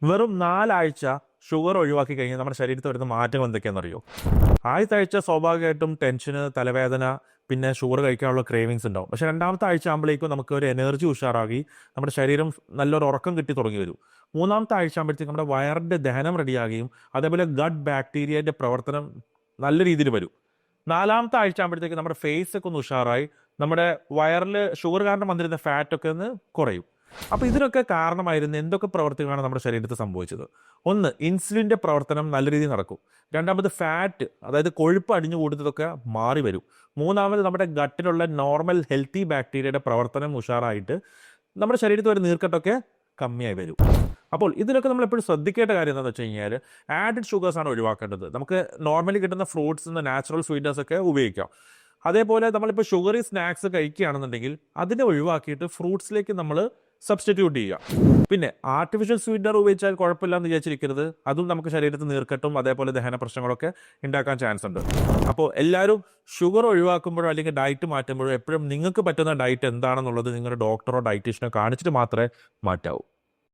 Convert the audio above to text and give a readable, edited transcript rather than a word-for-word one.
വെറും 4 ആഴ്ച ഷുഗർ ഒഴിവാക്കി കഴിഞ്ഞാൽ നമ്മുടെ ശരീരത്തിൽ വരുന്ന മാറ്റങ്ങൾ എന്തൊക്കെയാണെന്നറിയോ? ആദ്യത്തെ ആഴ്ച സ്വാഭാവികമായിട്ടും ടെൻഷന്, തലവേദന, പിന്നെ ഷുഗർ കഴിക്കാനുള്ള ക്രേവിങ്സ് ഉണ്ടാവും. പക്ഷേ രണ്ടാമത്തെ ആഴ്ച ആകുമ്പോഴേക്കും നമുക്ക് ഒരു എനർജി ഉഷാറാകി നമ്മുടെ ശരീരം നല്ലൊരു ഉറക്കം കിട്ടി തുടങ്ങി വരും. മൂന്നാമത്തെ ആഴ്ച ആകുമ്പോഴത്തേക്കും നമ്മുടെ വയറിൻ്റെ ദഹനം റെഡിയാകുകയും അതേപോലെ ഗട്ട് ബാക്ടീരിയയുടെ പ്രവർത്തനം നല്ല രീതിയിൽ വരും. നാലാമത്തെ ആഴ്ച ആകുമ്പോഴത്തേക്ക് നമ്മുടെ ഫേസ് ഒക്കെ ഒന്ന് ഉഷാറായി നമ്മുടെ വയറിൽ ഷുഗർ കാരണം വന്നിരുന്ന ഫാറ്റൊക്കെ ഒന്ന് കുറയും. അപ്പോൾ ഇതിനൊക്കെ കാരണമായിരുന്ന എന്തൊക്കെ പ്രവർത്തികളാണ് നമ്മുടെ ശരീരത്തിൽ സംഭവിച്ചത്? ഒന്ന്, ഇൻസുലിൻ്റെ പ്രവർത്തനം നല്ല രീതിയിൽ നടക്കും. രണ്ടാമത് ഫാറ്റ്, അതായത് കൊഴുപ്പ് അടിഞ്ഞു കൂടുന്നതൊക്കെ മാറി വരും. മൂന്നാമത് നമ്മുടെ ഗട്ടിലുള്ള നോർമൽ ഹെൽത്തി ബാക്ടീരിയയുടെ പ്രവർത്തനം ഉഷാറായിട്ട് നമ്മുടെ ശരീരത്തിൽ ഒരു നീർക്കെട്ടൊക്കെ കമ്മിയായി വരും. അപ്പോൾ ഇതിലൊക്കെ നമ്മൾ എപ്പോഴും ശ്രദ്ധിക്കേണ്ട കാര്യം എന്താണെന്ന് വെച്ച് കഴിഞ്ഞാൽ ആഡഡ് ഷുഗേഴ്സാണ് ഒഴിവാക്കേണ്ടത്. നമുക്ക് നോർമലി കിട്ടുന്ന ഫ്രൂട്ട്സ് നിന്ന് നാച്ചുറൽ സ്വീറ്റ്നസ് ഒക്കെ ഉപയോഗിക്കാം. അതേപോലെ നമ്മളിപ്പോൾ ഷുഗറി സ്നാക്സ് കഴിക്കുകയാണെന്നുണ്ടെങ്കിൽ അതിനെ ഒഴിവാക്കിയിട്ട് ഫ്രൂട്ട്സിലേക്ക് നമ്മൾ സബ്സ്റ്റിറ്റ്യൂട്ട് ചെയ്യുക. പിന്നെ ആർട്ടിഫിഷ്യൽ സ്വീറ്റ്നർ ഉപയോഗിച്ചാൽ കുഴപ്പമില്ലാന്ന് വിചാരിച്ചിരിക്കരുത്. അതും നമുക്ക് ശരീരത്തിൽ നീർക്കെട്ടും അതേപോലെ ദഹന പ്രശ്നങ്ങളൊക്കെ ഉണ്ടാക്കാൻ ചാൻസ് ഉണ്ട്. അപ്പോൾ എല്ലാവരും ഷുഗർ ഒഴിവാക്കുമ്പോഴോ അല്ലെങ്കിൽ ഡയറ്റ് മാറ്റുമ്പോഴോ എപ്പോഴും നിങ്ങൾക്ക് പറ്റുന്ന ഡയറ്റ് എന്താണെന്നുള്ളത് നിങ്ങളുടെ ഡോക്ടറോ ഡയറ്റീഷ്യനോ കാണിച്ചിട്ട് മാത്രമേ മാറ്റാവൂ.